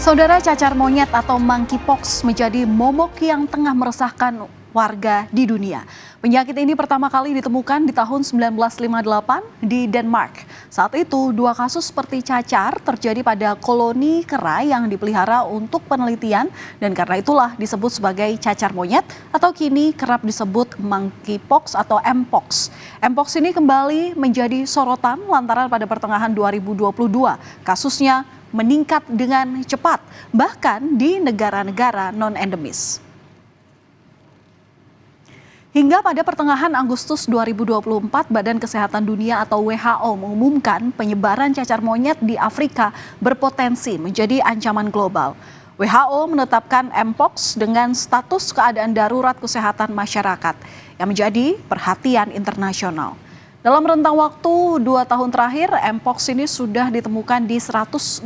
Saudara, cacar monyet atau monkeypox menjadi momok yang tengah meresahkan warga di dunia. Penyakit ini pertama kali ditemukan di tahun 1958 di Denmark. Saat itu, 2 kasus seperti cacar terjadi pada koloni kera yang dipelihara untuk penelitian dan karena itulah disebut sebagai cacar monyet atau kini kerap disebut monkeypox atau mpox. Mpox ini kembali menjadi sorotan lantaran pada pertengahan 2022 kasusnya meningkat dengan cepat, bahkan di negara-negara non-endemis. Hingga pada pertengahan Agustus 2024, Badan Kesehatan Dunia atau WHO mengumumkan penyebaran cacar monyet di Afrika berpotensi menjadi ancaman global. WHO menetapkan mpox dengan status keadaan darurat kesehatan masyarakat yang menjadi perhatian internasional. Dalam rentang waktu 2 tahun terakhir, mpox ini sudah ditemukan di 116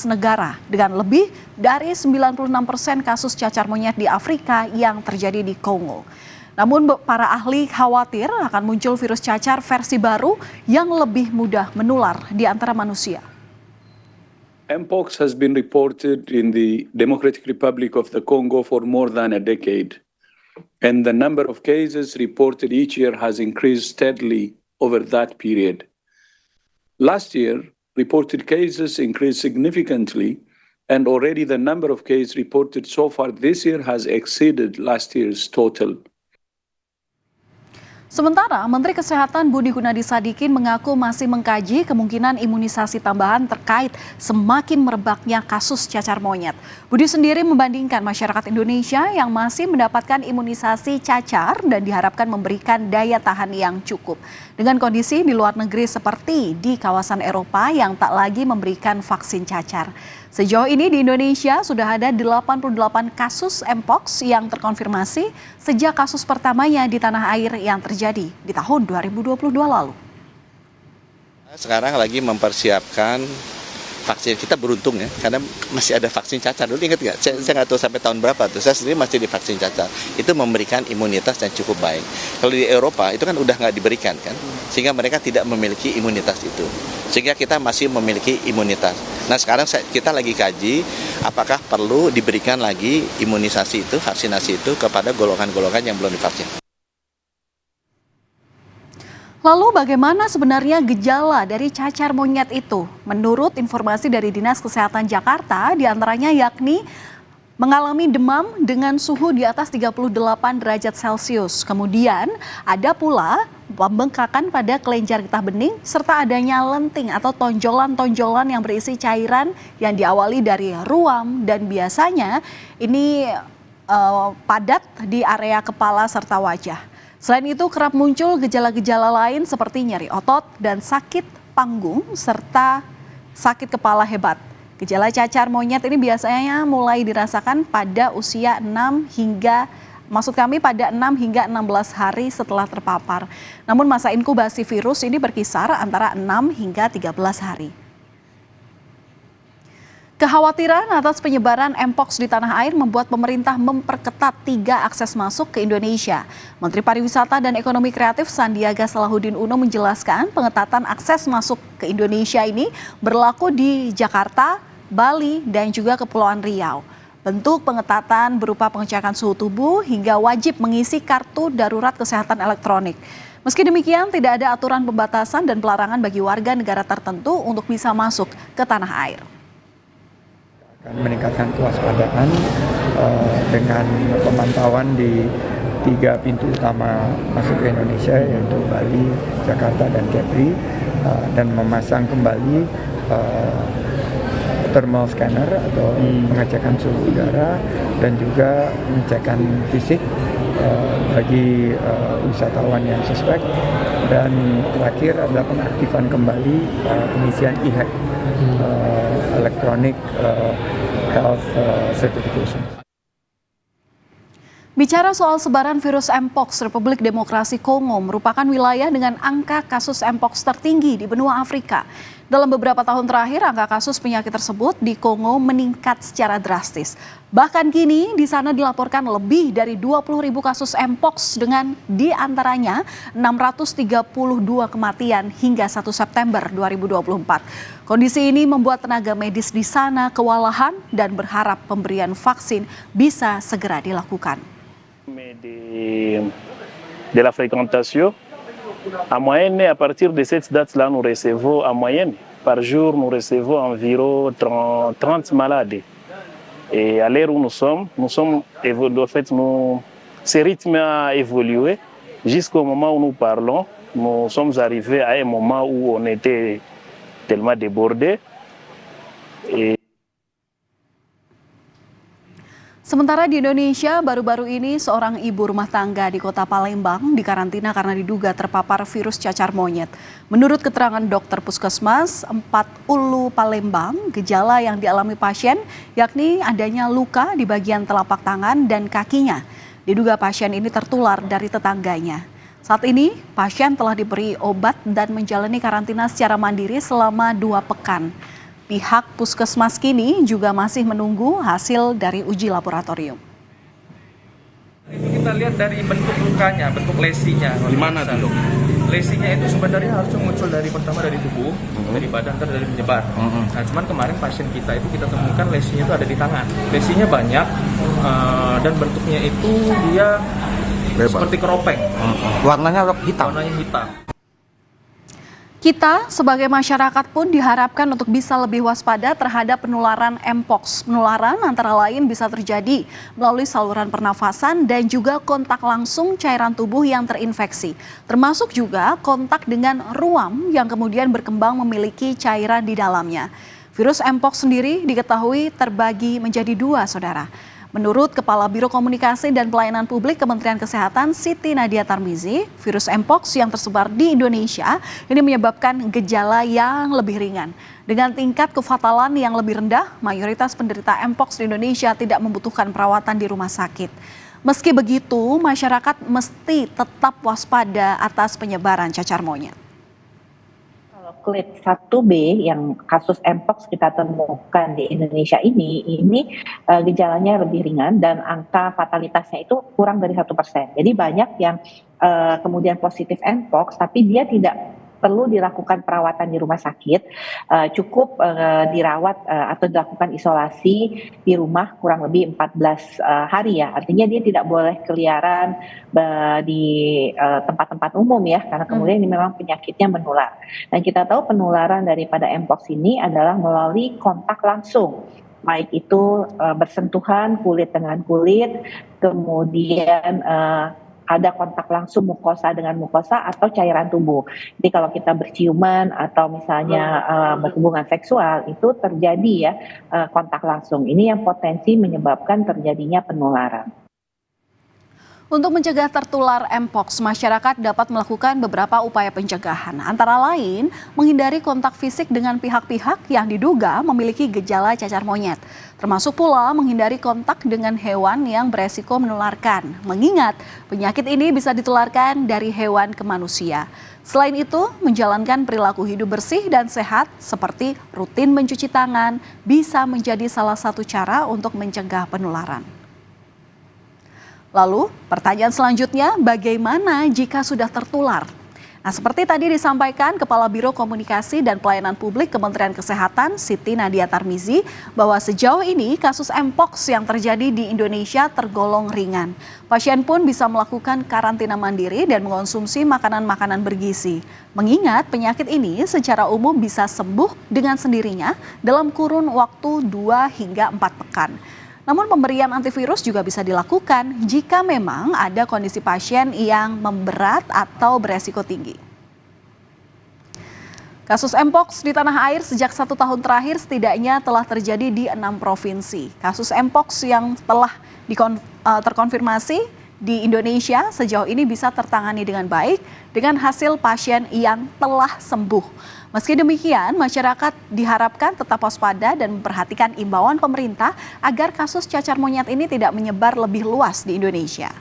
negara dengan lebih dari 96% kasus cacar monyet di Afrika yang terjadi di Kongo. Namun para ahli khawatir akan muncul virus cacar versi baru yang lebih mudah menular di antara manusia. Mpox has been reported in the Democratic Republic of the Congo for more than a decade, and the number of cases reported each year has increased steadily over that period. Last year, reported cases increased significantly, and already the number of cases reported so far this year has exceeded last year's total. Sementara Menteri Kesehatan Budi Gunadi Sadikin mengaku masih mengkaji kemungkinan imunisasi tambahan terkait semakin merebaknya kasus cacar monyet. Budi sendiri membandingkan masyarakat Indonesia yang masih mendapatkan imunisasi cacar dan diharapkan memberikan daya tahan yang cukup. Dengan kondisi di luar negeri seperti di kawasan Eropa yang tak lagi memberikan vaksin cacar. Sejauh ini di Indonesia sudah ada 88 kasus mpox yang terkonfirmasi sejak kasus pertamanya di tanah air yang terjadi di tahun 2022 lalu. Sekarang lagi mempersiapkan vaksin, kita beruntung ya, karena masih ada vaksin cacar. Dulu ingat nggak? Saya nggak tahu sampai tahun berapa tuh. Saya sendiri masih di vaksin cacar. Itu memberikan imunitas yang cukup baik. Kalau di Eropa itu kan udah nggak diberikan kan, sehingga mereka tidak memiliki imunitas itu. Sehingga kita masih memiliki imunitas. Nah sekarang kita lagi kaji apakah perlu diberikan lagi imunisasi itu, vaksinasi itu kepada golongan-golongan yang belum divaksin. Lalu bagaimana sebenarnya gejala dari cacar monyet itu? Menurut informasi dari Dinas Kesehatan Jakarta, diantaranya yakni mengalami demam dengan suhu di atas 38 derajat Celcius. Kemudian ada pula pembengkakan pada kelenjar getah bening serta adanya lenting atau tonjolan-tonjolan yang berisi cairan yang diawali dari ruam dan biasanya ini padat di area kepala serta wajah. Selain itu kerap muncul gejala-gejala lain seperti nyeri otot dan sakit panggung serta sakit kepala hebat. Gejala cacar monyet ini biasanya mulai dirasakan pada usia 6 hingga 16 hari setelah terpapar. Namun masa inkubasi virus ini berkisar antara 6 hingga 13 hari. Kekhawatiran atas penyebaran mpox di tanah air membuat pemerintah memperketat 3 akses masuk ke Indonesia. Menteri Pariwisata dan Ekonomi Kreatif Sandiaga Salahuddin Uno menjelaskan pengetatan akses masuk ke Indonesia ini berlaku di Jakarta, Bali, dan juga Kepulauan Riau. Bentuk pengetatan berupa pengecekan suhu tubuh hingga wajib mengisi kartu darurat kesehatan elektronik. Meski demikian, tidak ada aturan pembatasan dan pelarangan bagi warga negara tertentu untuk bisa masuk ke tanah air. Meningkatkan kewaspadaan dengan pemantauan di 3 pintu utama masuk ke Indonesia yaitu Bali, Jakarta, dan Kepri dan memasang kembali thermal scanner atau pengecekan suhu udara dan juga pengecekan fisik bagi wisatawan yang suspek dan terakhir adalah pengaktifan kembali pengisian e-hack electronic health certification. Bicara soal sebaran virus mpox, Republik Demokrasi Kongo merupakan wilayah dengan angka kasus mpox tertinggi di benua Afrika. Dalam beberapa tahun terakhir, angka kasus penyakit tersebut di Kongo meningkat secara drastis. Bahkan kini di sana dilaporkan lebih dari 20.000 kasus Mpox dengan diantaranya 632 kematian hingga 1 September 2024. Kondisi ini membuat tenaga medis di sana kewalahan dan berharap pemberian vaksin bisa segera dilakukan. De la fréquentation. En moyenne, à partir de cette date-là, nous recevons en moyenne, par jour, nous recevons environ 30 malades. Et à l'heure où nous sommes en fait, ce rythme a évolué jusqu'au moment où nous parlons. Nous sommes arrivés à un moment où on était tellement débordés. Sementara di Indonesia, baru-baru ini seorang ibu rumah tangga di kota Palembang dikarantina karena diduga terpapar virus cacar monyet. Menurut keterangan dokter puskesmas 4 Ulu Palembang, gejala yang dialami pasien yakni adanya luka di bagian telapak tangan dan kakinya. Diduga pasien ini tertular dari tetangganya. Saat ini, pasien telah diberi obat dan menjalani karantina secara mandiri selama 2 pekan. Pihak puskesmas kini juga masih menunggu hasil dari uji laboratorium. Itu kita lihat dari bentuk lukanya, bentuk lesinya. Gimana tuh, Dok? Lesinya itu sebenarnya harusnya muncul pertama dari tubuh, dari badan, terus dari menyebar. Nah, cuman kemarin pasien kita itu kita temukan lesinya itu ada di tangan. Lesinya banyak dan bentuknya itu dia seperti keropeng. Warnanya hitam. Warnanya hitam. Kita sebagai masyarakat pun diharapkan untuk bisa lebih waspada terhadap penularan Mpox. Penularan antara lain bisa terjadi melalui saluran pernafasan dan juga kontak langsung cairan tubuh yang terinfeksi. Termasuk juga kontak dengan ruam yang kemudian berkembang memiliki cairan di dalamnya. Virus Mpox sendiri diketahui terbagi menjadi 2, saudara. Menurut Kepala Biro Komunikasi dan Pelayanan Publik Kementerian Kesehatan Siti Nadia Tarmizi, virus Mpox yang tersebar di Indonesia ini menyebabkan gejala yang lebih ringan. Dengan tingkat kefatalan yang lebih rendah, mayoritas penderita Mpox di Indonesia tidak membutuhkan perawatan di rumah sakit. Meski begitu, masyarakat mesti tetap waspada atas penyebaran cacar monyet. Clade 1B yang kasus Mpox kita temukan di Indonesia ini gejalanya lebih ringan dan angka fatalitasnya itu kurang dari 1%. Jadi banyak yang kemudian positif Mpox tapi dia tidak perlu dilakukan perawatan di rumah sakit, cukup dirawat atau dilakukan isolasi di rumah kurang lebih 14 hari ya. Artinya dia tidak boleh keliaran di tempat-tempat umum ya, karena kemudian ini memang penyakitnya menular. Dan kita tahu penularan daripada Mpox ini adalah melalui kontak langsung. Baik itu bersentuhan kulit dengan kulit, kemudian ada kontak langsung mukosa dengan mukosa atau cairan tubuh. Jadi kalau kita berciuman atau misalnya berhubungan seksual itu terjadi ya kontak langsung. Ini yang potensi menyebabkan terjadinya penularan. Untuk mencegah tertular Mpox, masyarakat dapat melakukan beberapa upaya pencegahan. Antara lain, menghindari kontak fisik dengan pihak-pihak yang diduga memiliki gejala cacar monyet. Termasuk pula menghindari kontak dengan hewan yang beresiko menularkan. Mengingat penyakit ini bisa ditularkan dari hewan ke manusia. Selain itu, menjalankan perilaku hidup bersih dan sehat seperti rutin mencuci tangan bisa menjadi salah satu cara untuk mencegah penularan. Lalu, pertanyaan selanjutnya, bagaimana jika sudah tertular? Nah, seperti tadi disampaikan Kepala Biro Komunikasi dan Pelayanan Publik Kementerian Kesehatan Siti Nadia Tarmizi bahwa sejauh ini kasus Mpox yang terjadi di Indonesia tergolong ringan. Pasien pun bisa melakukan karantina mandiri dan mengonsumsi makanan-makanan bergizi. Mengingat penyakit ini secara umum bisa sembuh dengan sendirinya dalam kurun waktu 2 hingga 4 pekan. Namun pemberian antivirus juga bisa dilakukan jika memang ada kondisi pasien yang memberat atau beresiko tinggi. Kasus Mpox di tanah air sejak 1 tahun terakhir setidaknya telah terjadi di 6 provinsi. Kasus Mpox yang telah terkonfirmasi di Indonesia sejauh ini bisa tertangani dengan baik dengan hasil pasien yang telah sembuh. Meski demikian, masyarakat diharapkan tetap waspada dan memperhatikan imbauan pemerintah agar kasus cacar monyet ini tidak menyebar lebih luas di Indonesia.